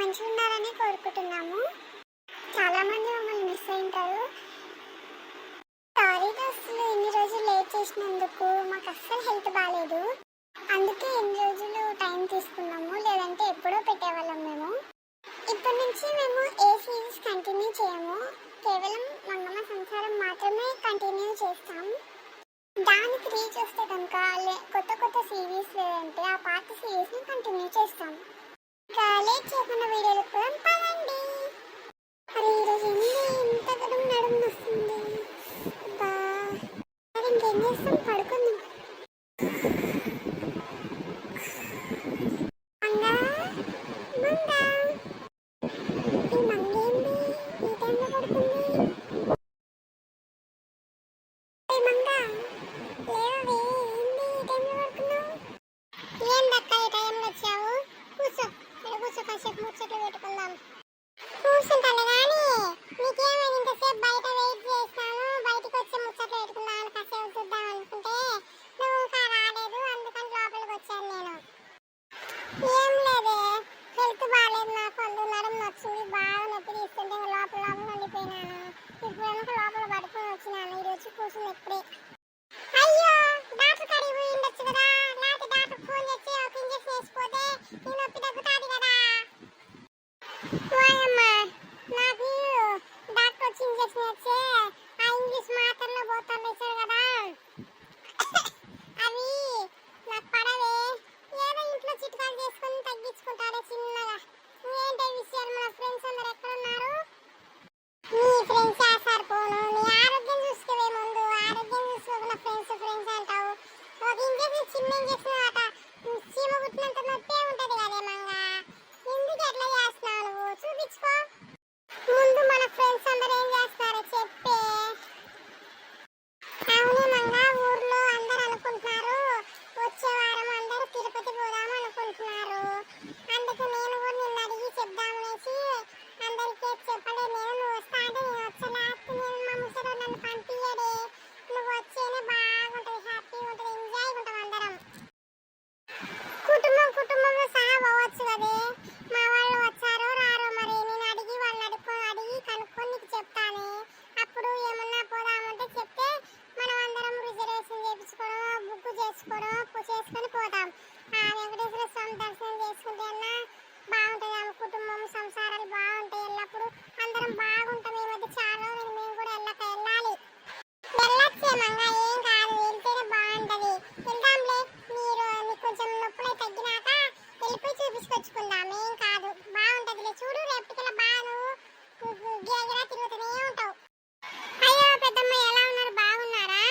మంచిగా ఉండాలని కోరుకుంటున్నాము. చాలా మంది మమ్మల్ని మిస్ అయింటారు. సారీ దోస్తులు, ఇన్ని రోజులు లేట్ చేసినందుకు. మాకు అస్సలు హెల్త్ బాగాలేదు, అందుకే ఇన్ని రోజులు టైం తీసుకున్నాము. లేదంటే ఎప్పుడో పెట్టేవాళ్ళం మేము. ఇప్పటి నుంచి మేము ఏ సిరీస్ కంటిన్యూ చేయము, కేవలం మంగమ్మ సంసారం మాత్రమే కంటిన్యూ చేస్తాం. దానికి రీచ్ వస్తే కనుక కొత్త కొత్త సిరీస్ లేదంటే ఆ పాత సిరీస్ని కంటిన్యూ చేస్తాం. ఇంకా లేట్ చేయకుండా వీడియోలకు కూడా పదండి. మరి ఈరోజు ఇంత దూరం నడుము వస్తుంది. మరి ఇంకేం చేస్తాం, పడుకుందాం. మంగా మంగా, ఈ మంగేంది ఈ టైంలో పడుకుంది? మంగా లేవవే, ఏంది ఈ టైంలో పడుకున్నావు? ఏందక్క ఈ టైంలో వచ్చావు? కూర్చో, ఇక్కడ కూర్చో, కాసేపు ముచ్చట్లు పెట్టుకుందాం. కూర్చుంటాను కానీ నీకేమైంది? ఇంతసేపు బయట వెయిట్ చేస్తాను, బయటకు వచ్చి ముచ్చట్లు పెట్టుకుందామని కాసేపు చూద్దాం అనుకుంటే నువ్వు ఇంకా రాలేదు, అందుకని లోపలికి వచ్చాను నేను. ఏం లేదే, హెల్త్ బాగాలేదు నాకు, అందుకు నడుము వచ్చింది, బాగా నొప్పి తీస్తుంటే లోపల లోపల ఉండిపోయినాను. ఇప్పుడు వెనక లోపల పడుకొని వచ్చినాను, ఇది వచ్చి కూర్చుని ఇప్పుడే. అయ్యో, డాక్టర్ కాడికి పోయి ఉండొచ్చు కదా, లేకపోతే డాక్టర్ ఫోన్ చేసి ఒక ఇంజెక్షన్ వేసిపోతే ఈ నొప్పి తగ్గుతుంది కదా. ఓయమ్మా, నాకు డాక్టర్ వచ్చి ఇంజెక్షన్ ఇచ్చే ఆ ఇంగ్లీష్ మాత్రలో పోతాను ఇచ్చారు కదా, అవి నాకు పడవే. ఏదో ఇంట్లో చిట్కాలు చేసుకొని తగ్గించుకుంటారే చిన్నగా. ఏంటి విషయాలు? మన ఫ్రెండ్స్ అందరు ఎక్కడ ఉన్నారు? నీ ఫ్రెండ్స్ చేస్తారు పోను, నీ ఆరోగ్యం చూసుకోవే ముందు. ఆరోగ్యం చూసుకోకుండా ఫ్రెండ్స్ ఫ్రెండ్స్ అంటావు. ఒక ఇంజక్షన్, చిన్న ఇంజక్షన్ అట, చీమ పుట్టినంత నొప్పే ఉంటది కదే మంగా. ఎందుకు ఎట్లా చేస్తున్నావు నువ్వు? చూపించుకో ముందు. మన ఫ్రెండ్స్ అందరు ఏం చేస్తారో చెప్పే. అవునే మంగా, ఊర్లో అందరు అనుకుంటున్నారు వచ్చే వారం అందరూ తిరుపతి పోదాం అనుకుంటున్నారు. అందుకు నేను కూడా నిన్ను అడిగి చెప్దామనేసి అందరికీ చెప్పలేదు. నువ్వు వస్తా అంటే నేను వచ్చేలా, నేను మా ముసలి నన్ను పంపించడే. నువ్వు వచ్చేనే బాగుంటుంది, హ్యాపీగా ఉంటుంది, ఎంజాయ్గా ఉంటాం అందరం. కుటుంబంలో సహా పోవచ్చు కదే. మా వాళ్ళు వచ్చారో రారో మరి, నేను అడిగి వాళ్ళని అడిగి కనుక్కొని నీకు చెప్తాను. అప్పుడు ఏమన్నా పోదామంటే చెప్తే మనం అందరం రిజర్వేషన్ చేయించుకోవడం, బుక్ చేసుకొని పోతాం. ఆ వెంకటేశ్వర స్వామి దర్శనం చేసుకుంటే అన్నా బాగుంటుంది. ఆమె కుటుంబం సంసారాలు బాగుంటాయి, ఎల్లప్పుడు అందరం బాగుంటాం. ఈ మధ్య చాలా రోజులు మేము కూడా వెళ్ళాలి. వెళ్ళొచ్చే మంగా, ఏం కాదు, వెళ్తేనే బాగుంటుంది. వెళ్దాంలే, నీకు కొంచెం నొప్పులు తగ్గినాక వెళ్ళిపోయి చూపించుకొచ్చుకుందాం. ఏం కాదు, బాగుంటుందిలే. చూడు, రేపటికల్లా బాగా నువ్వు గిరగిరా తిరుగుతూనే ఉంటావు. అయ్యో పెద్దమ్మ, ఎలా ఉన్నారు? బాగున్నారా?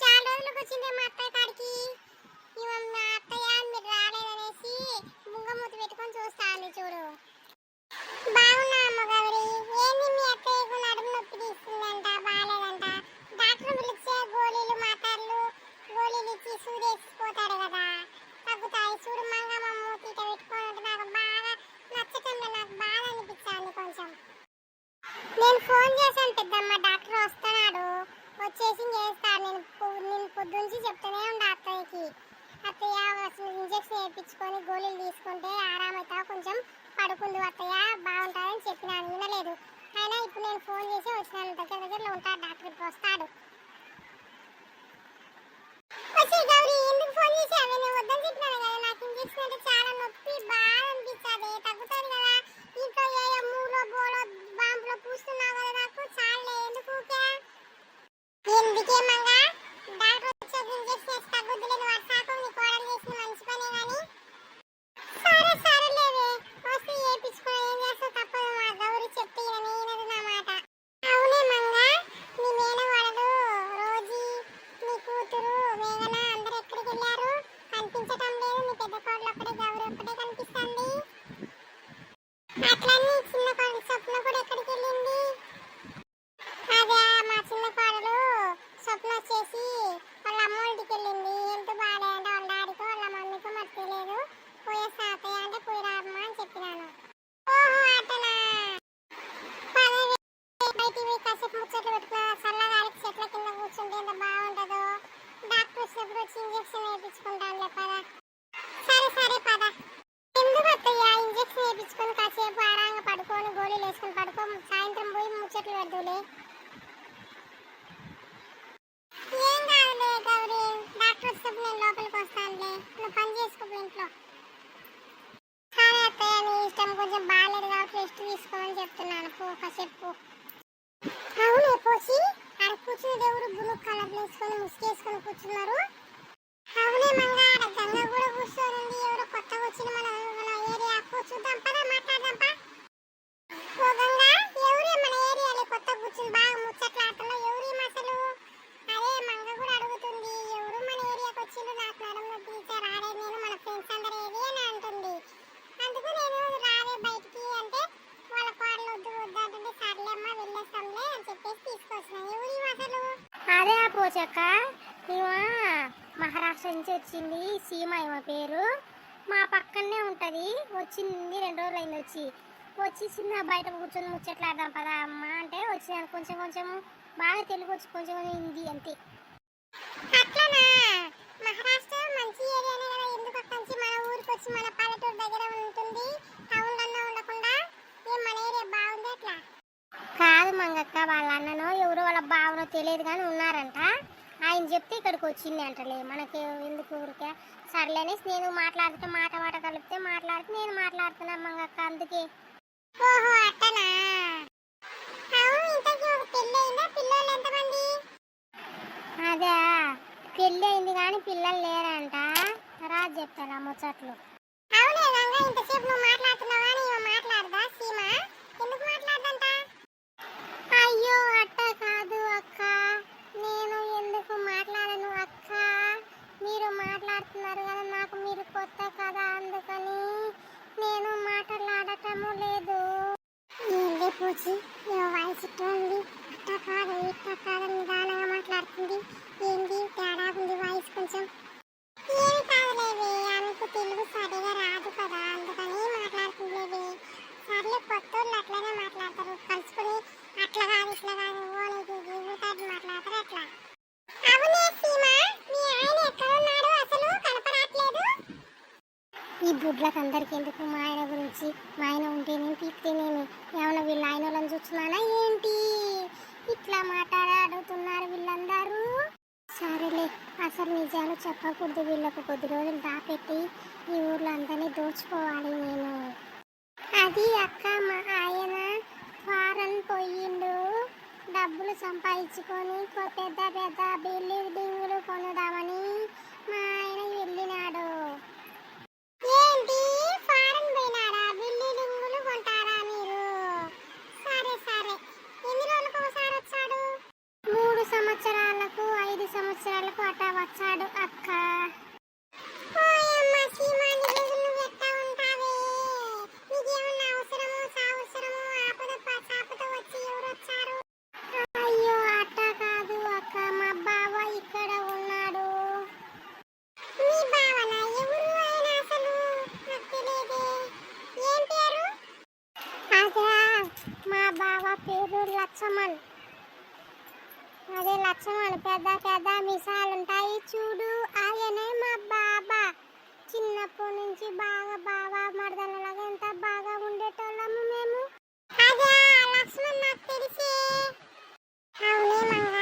చాలా రోజులకు వచ్చిందే మా అత్తయ్య కాడికి. మా అత్తయ్య మీరు రాలేదనేసి బుంగమూతి పెట్టుకొని చూస్తాను. చూడు, బాగున్నా అమ్మగారి. ఏంది మీ అత్తయ్యకు నడుము నొప్పి తీస్తుందంట, బాగాలేదంట. డాక్టర్ పిలిచే గోళీలు మాత్రలు గోళీలు ఇచ్చి సూదేసిపోతాడు కదా, తగ్గుతాయి. చూడు మంగమ్మ మూతి ఇట పెట్టుకొని నాకు బాగా నచ్చటంలో, నాకు బాగా అనిపించాలి కొంచెం. నేను ఫోన్ చేశాను పెద్దమ్మ, డాక్టర్ వస్తున్నాడు, వచ్చేసి చేస్తాను. నేను పొద్దుంచి చెప్తూనే ఉండే అత్తయ్యకి, అత్తయ్య అసలు ఇంజక్షన్ వేయించుకొని గోళీలు తీసుకుంటే ఆరామవుతావు, కొంచెం పడుకుందు అత్తయ్య, బాగుంటుందని చెప్పినాను. వినలేదు. అయినా ఇప్పుడు నేను ఫోన్ చేసి వచ్చినాను. దగ్గరలో ఉంటాడు డాక్టర్, ఇప్పుడు వస్తాడు. వచ్చి గౌరీ, ఎందుకు ఫోన్ చేసావే? నేను వద్దని చెప్పినాను కదా, నాకు ఇంజక్షన్ అంటే చాలా నొప్పి, బాగా అనిపించదు, తగ్గుతుంది కదా. ఇంట్లో ఏదో మూలో బోలో బాంబులో పూస్తున్నావు కదా, నాకు చాలా. ఎందుకు ఎందుకేమంగా డాక్టర్ వచ్చి ఇంజక్షన్ వేసి తగ్గుద్దులే, నువ్వు అసాకు నీ కోడలు చేసిన మంచి పనే కానీ. సరేలేవే, వస్తే చేయించుకుని ఏం చేస్తావు, తప్పదు. మా గౌరీ చెప్తే నేనది నా మాట. అవునే మంగా, నీ మేనవాడలు రోజీ, నీ కూతురు మేఘన అందరు ఎక్కడికి వెళ్ళారు? కనిపించటం లేదు. నీ పెద్ద కోడలు ఇంట్లో. సరే అత్తయ్య నీ ఇష్టం, కొంచెం బాగాలేదు కాబట్టి రెస్ట్ తీసుకోమని చెప్తున్నాను. చెప్పు. అవునే పోసి ఆడ కూర్చుని దేవుడు బ్లూ కలర్ వేసుకొని ముసుగేసుకొని కూర్చున్నారు. అవునే మంగ ఆడ గంగ కూడా కూర్చోనుంది. ఎవరో కొత్తగా వచ్చిన మన ఏరియా కూర్చుద్దాం పదా మాట్లాడదాం పా. ఓ గంగ ఎవరే మన ఏరియాలో కొత్త కూర్చుని బాగా ముచ్చట్లాడుతున్నావు, ఎవరేం అసలు? అదే మంగ కూడా అడుగుతుంది, ఎవరు మన ఏరియాకి వచ్చిండ్రు, నాకు నడుము టీచర్ ఆడే నేను మన ఫ్రెండ్స్ అందరు ఏది అని అంటుంది. అందుకు నేను రావే బయటికి అంటే వాళ్ళ కోడలు వద్దు వద్దు అంటుంటే సర్లేమ్మ వెళ్ళేస్తాంలే అని చెప్పేసి తీసుకొచ్చినా. ఎవరు అసలు? అదే ఆ పోచక్క, ఇవా మహారాష్ట్ర నుంచి వచ్చింది సీమ, ఇవ పేరు. మా పక్కనే ఉంటుంది. వచ్చింది 2 రోజులు అయింది వచ్చి చిన్న బయట కూర్చొని ముచ్చట్లాడదాం పదా అమ్మ అంటే వచ్చినాను. కొంచెం కొంచెం బాగా తెలుగు వచ్చి కొంచెం కొంచెం హిందీ అంతే. అట్లనా? మహారాష్ట్ర మంచి ఏరియానే కదా, ఎందుకు అక్కడి నుంచి మన ఊరికి వచ్చి మన పల్లెటూరు దగ్గర ఉంటుంది, టౌన్లన్నా ఉండకుండా. ఏం మన ఏరియా బాగుంది అట్లా? కాదు మంగక్క, వాళ్ళ అన్ననో ఎవరో వాళ్ళ బావనో తెలియదు కానీ ఉన్నారంట. ఆయన చెప్తే ఇక్కడికి వచ్చింది అంటలే. మనకి ఎందుకు ఊరికే సర్లేనేసి నేను మాట్లాడితే మాట కలిపితే మాట్లాడితే నేను మాట్లాడుతున్నా మంగక్క, అందుకే. ఓహో అట్టనా? అవును, ఇంతకీ ఒక పెళ్ళి అయిందా? పిల్లలు ఎంతమంది? అదే పెళ్ళి అయింది కానీ పిల్లలు లేరంట. రాజు చెప్తారా ముచ్చట్లు. అవునే గంగ, ఇంతసేపు నువ్వు మాట్లాడుతున్నావా అని మాట్లాడదా సీమ? ఎందుకు మాట్లాడదంట? అయ్యో అట్ట కాదు అక్క, నేను ఎందుకు మాట్లాడను అక్క, మీరు మాట్లాడుతున్నారు కదా, నాకు మీరు కొత్త కదా, అందుకని నేను మాట్లాడటము లేదు. ఏంటి పూచి వాయిస్ ఇట్టుంది, అట్ట కాదు ఇట్ట కాదు నిదానంగా మాట్లాడుతుంది, ఏంటి తేడా ఉంది వాయిస్ కొంచెం. ఏమి కాదులేవి, ఆమెకు తెలుగు సరిగా రాదు కదా, అందుకని మాట్లాడుతుండేవి. సర్లే, కొత్తోళ్ళు అట్లనే మాట్లాడతారు, కలుసుకుని అట్లా కాదు ఇట్లా కాదు ఓ నీకు ఊరికాదు మాట్లాడతారు అట్లా. అవునే సీమ, మీ ఆయన ఎక్కడ ఉన్నాడు అసలు కనపడట్లేదు? ఈ బుడ్లకు అందరికి ఎందుకు మా ఆయన గురించి? మా ఆయన ఉంటేనేమి తీస్తేనేమి, ఏమన్నా వీళ్ళ ఆయన వాళ్ళని చూస్తున్నానా ఏంటి? ఇట్లా అడుగుతున్నారు వీళ్ళందరూ. సరేలే, అసలు నిజాలు చెప్పకూడదు వీళ్ళకు, కొద్ది రోజులు దాపెట్టి ఈ ఊర్లో అందరినీ దోచుకోవాలి నేను. అది అక్క, మా ఆయన ఫారెన్ పోయిండు, డబ్బులు సంపాదించుకొని పెద్ద పెద్ద బిల్డింగులు కొనుదామని మా ఆయన వెళ్ళినాడు. ఏంటి ఫారెన్ పోయినారా? బిల్డింగులు కొంటారా మీరు? సరే సరే, ఎన్ని రోజులకు ఒకసారి వచ్చాడు? 3 సంవత్సరాలకు 5 సంవత్సరాలకు అట్టా వచ్చాడు అక్క. లక్ష్మణ్, అదే లక్ష్మణ్, పెద్ద పెద్ద మిసాలు ఉంటాయి చూడు, ఆయనే మా బాబా. చిన్నప్పటి నుంచి బాగా బాబా మరదలలాగా ఎంత బాగా ఉండేటోళ్ళము మేము. అదే లక్ష్మణ్ నాకు తెలిసే. అవునే మంగ,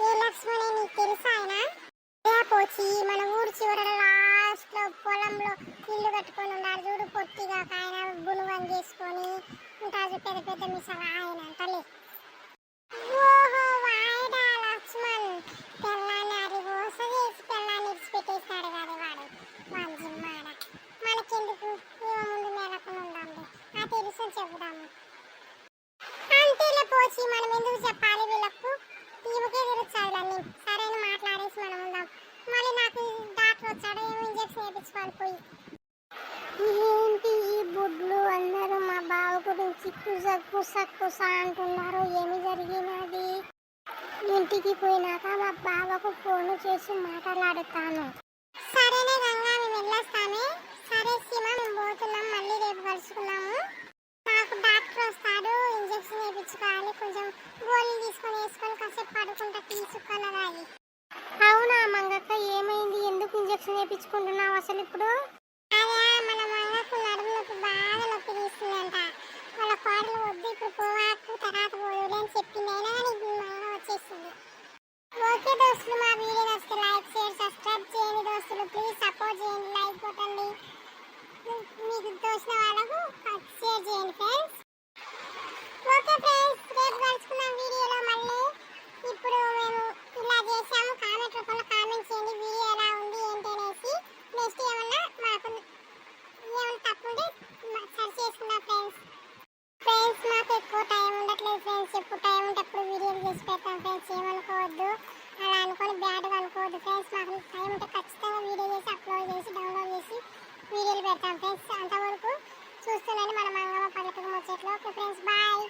ఏ లక్ష్మణే నీకు తెలుసా? ఆయన పోచి మన ఊరు చివర లాస్ట్ లో పొలంలో ఇల్లు కట్టుకొని ఉన్నాడు చూడు, పొట్టిగా ఆయన గుణవం చేసుకొని ఉంటాడు, పెద్ద పెద్ద మిసాలు ఆయన అంటలే. ఓహో వాయిదా లక్ష్మణ్, పిల్లాన్ని అది ఓస చేసి పిల్లాన్ని ఇచ్చిపెట్టేస్తాడు కదా వాడు, మంచిమ్మాడ. మనకెందుకు, ముందు మేలకుండా ఉందాము, ఆ తెలుసు చెబుదాము. అంతేలే పోచి, మనం ఎందుకు చెప్పాలి వీళ్ళకు, ఈమెకే తెలుస్తాడులన్నీ. సరైన మాట్లాడేసి మనం ఉందాం. మళ్ళీ నాకు డాక్టర్ వచ్చాడు, ఏమో ఇంజక్షన్ వేయించుకోవాలి పోయి. ఏంటి ఈ బుడ్లు అందరూ మా బావ గురించి కుస అంటున్నారు, ఏమి జరిగినది? ఇంటికి పోయినాక మా బావకు ఫోన్ చేసి మాట్లాడుతాను. సరేనే గంగా, మేము వెళ్ళొస్తానే. సరే సీమ, మేము పోతున్నాం, మళ్ళీ రేపు కలుసుకున్నాము. నాకు డాక్టర్ వస్తాడు, ఇంజక్షన్ వేయించుకోవాలి, కొంచెం గోళీలు తీసుకొని వేసుకొని కాసేపు పడుకుంటా తీసుకున్నదాగి. అవునా మంగక్క, ఏమైంది? ఎందుకు ఇంజక్షన్ వేయించుకుంటున్నావు అసలు ఇప్పుడు? అదే మన మంగకు నడుము నొప్పి బాగా నొప్పి తీస్తుందంట. వాళ్ళ కోడలు వద్దు ఇప్పుడు పోవాకు, తర్వాత పోదులే అని చెప్పింది, అయినా కానీ మంగ వచ్చేసింది. ఓకే దోస్తులు, మా వీడియో నచ్చితే లైక్ షేర్ సబ్స్క్రైబ్ చేయండి దోస్తులు, ప్లీజ్ సపోర్ట్ చేయండి, లైక్ కొట్టండి. ఫ్రెండ్స్, ఏమనుకోవద్దు. అలా అనుకొని బ్యాడ్గా అనుకోవద్దు ఫ్రెండ్స్. మాకు టైం ఉంటే ఖచ్చితంగా వీడియో చేసి అప్లోడ్ చేసి డౌన్లోడ్ చేసి వీడియోలు పెడతాం ఫ్రెండ్స్. అంతవరకు చూస్తున్నాను మన మంగమ్మ పల్లెటూరు ముచ్చట్లు. Okay friends, bye.